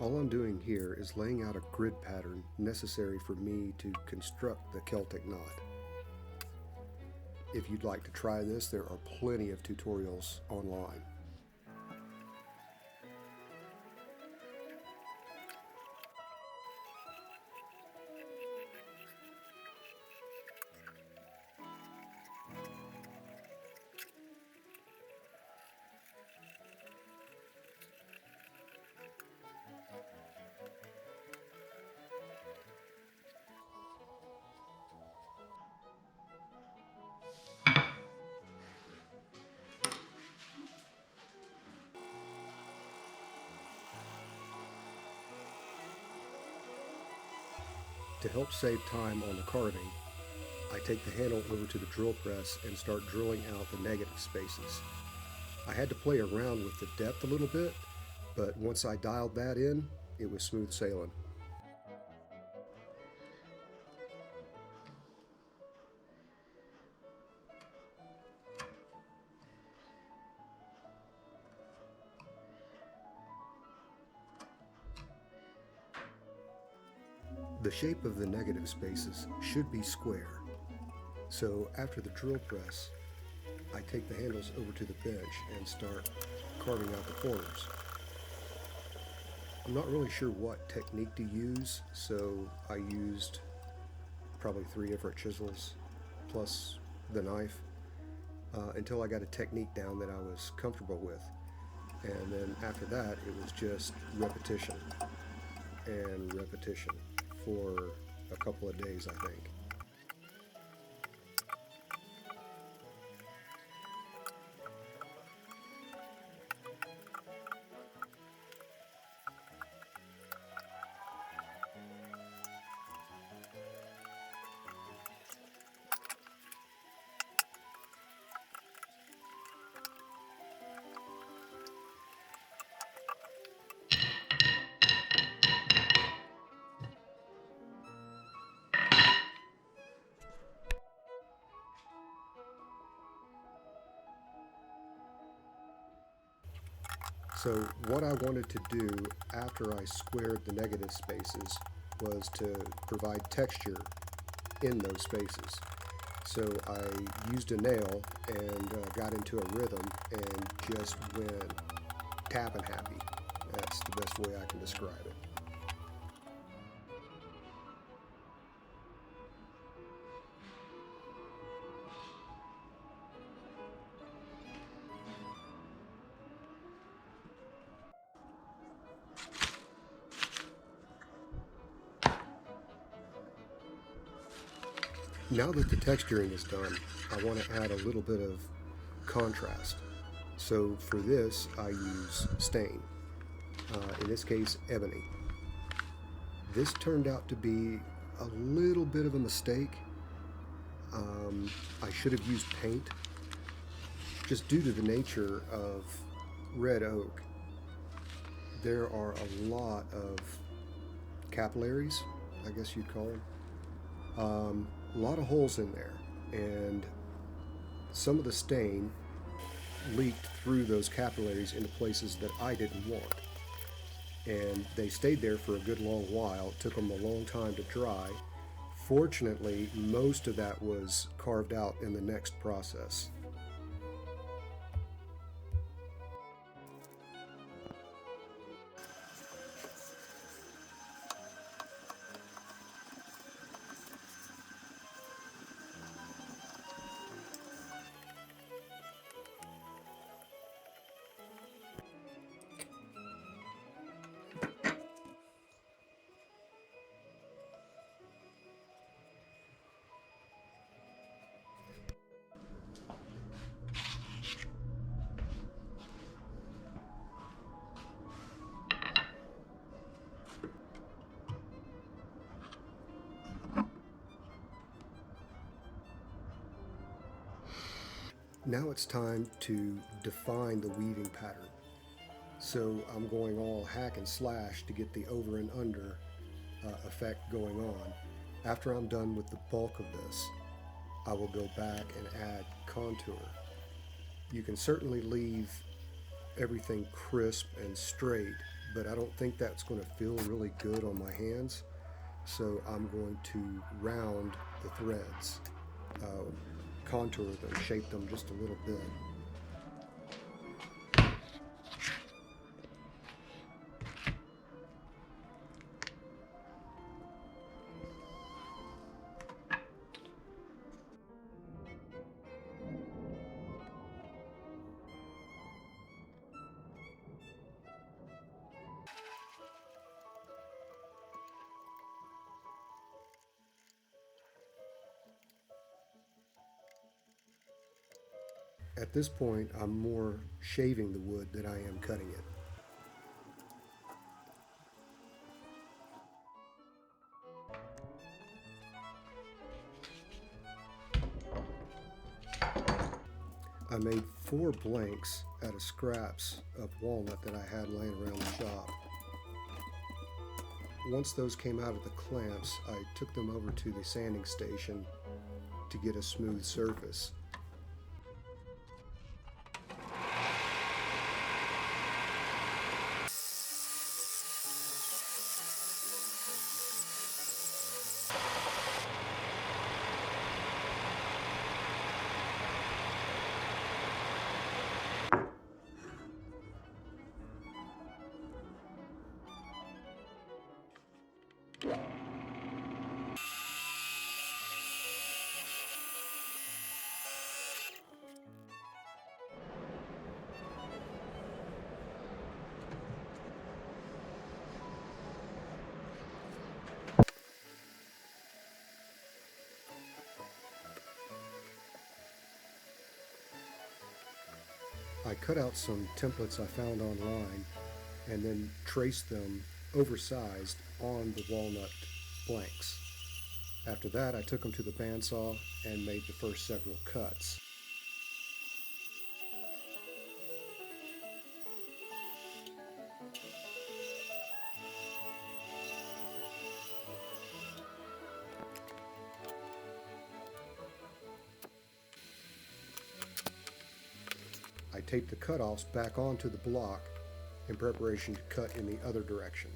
All I'm doing here is laying out a grid pattern necessary for me to construct the Celtic knot. If you'd like to try this, there are plenty of tutorials online. To help save time on the carving, I take the handle over to the drill press and start drilling out the negative spaces. I had to play around with the depth a little bit, but once I dialed that in, it was smooth sailing. The shape of the negative spaces should be square. So after the drill press, I take the handles over to the bench and start carving out the corners. I'm not really sure what technique to use, so I used probably 3 different chisels plus the knife until I got a technique down that I was comfortable with. And then after that, it was just repetition and repetition for a couple of days, I think. So what I wanted to do after I squared the negative spaces was to provide texture in those spaces. So I used a nail and got into a rhythm and just went tapping happy. That's the best way I can describe it. Now that the texturing is done, I want to add a little bit of contrast. So for this, I use stain. In this case, ebony. This turned out to be a little bit of a mistake. I should have used paint, just due to the nature of red oak. There are a lot of capillaries, I guess you'd call them. A lot of holes in there, and some of the stain leaked through those capillaries into places that I didn't want. And they stayed there for a good long while. It took them a long time to dry. Fortunately, most of that was carved out in the next process. Now it's time to define the weaving pattern. So I'm going all hack and slash to get the over and under effect going on. After I'm done with the bulk of this, I will go back and add contour. You can certainly leave everything crisp and straight, but I don't think that's going to feel really good on my hands. So I'm going to round the threads, contour them, shape them just a little bit. At this point, I'm more shaving the wood than I am cutting it. I made 4 blanks out of scraps of walnut that I had laying around the shop. Once those came out of the clamps, I took them over to the sanding station to get a smooth surface. I cut out some templates I found online and then traced them oversized on the walnut blanks. After that, I took them to the bandsaw and made the first several cuts. I taped the cutoffs back onto the block in preparation to cut in the other direction.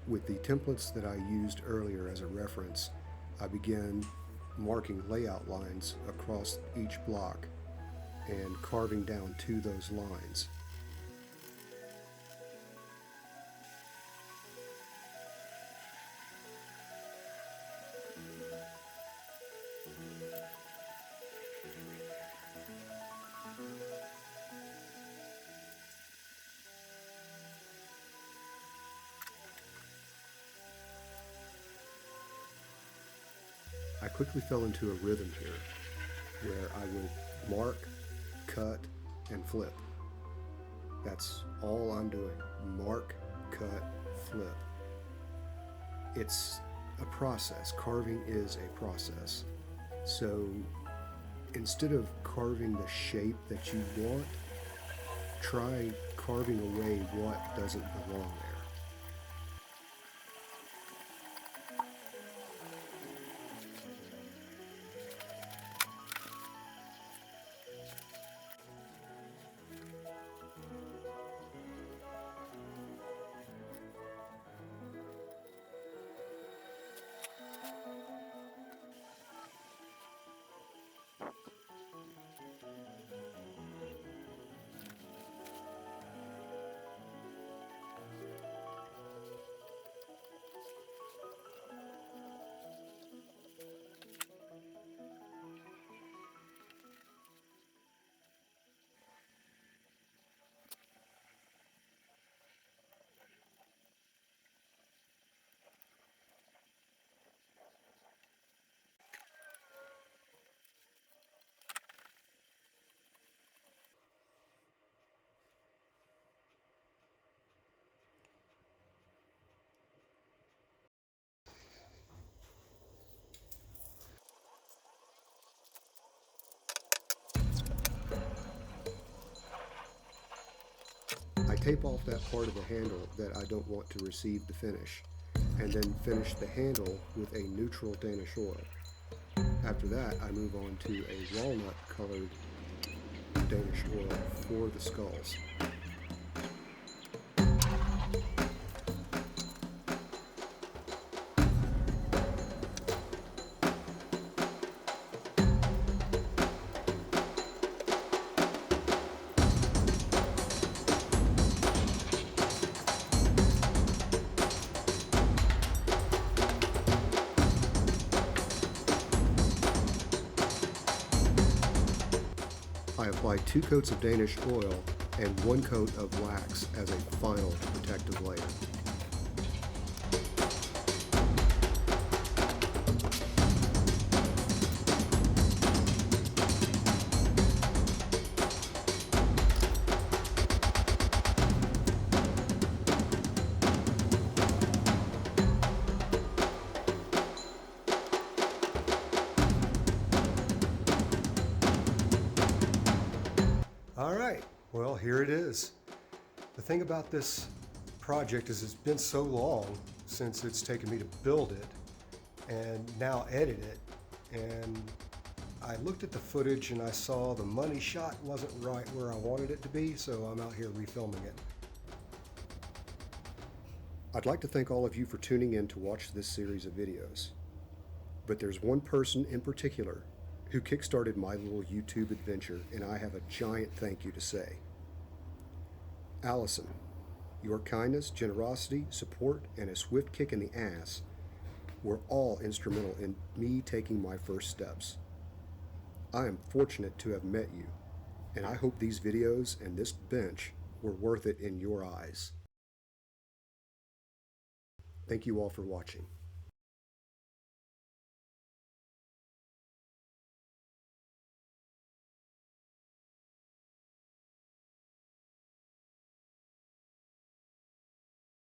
With the templates that I used earlier as a reference, I began marking layout lines across each block and carving down to those lines. I quickly fell into a rhythm here where I would mark, cut, and flip. That's all I'm doing. Mark, cut, flip. It's a process. Carving is a process. So instead of carving the shape that you want, try carving away what doesn't belong there. tape off that part of the handle that I don't want to receive the finish, and then finish the handle with a neutral Danish oil. After that, I move on to a walnut colored Danish oil for the skulls. I apply 2 coats of Danish oil and 1 coat of wax as a final protective layer. All right, well, here it is. The thing about this project is it's been so long since it's taken me to build it and now edit it. And I looked at the footage and I saw the money shot wasn't right where I wanted it to be, so I'm out here refilming it. I'd like to thank all of you for tuning in to watch this series of videos. But there's one person in particular who kickstarted my little YouTube adventure, and I have a giant thank you to say. Allison, your kindness, generosity, support, and a swift kick in the ass were all instrumental in me taking my first steps. I am fortunate to have met you, and I hope these videos and this bench were worth it in your eyes. Thank you all for watching.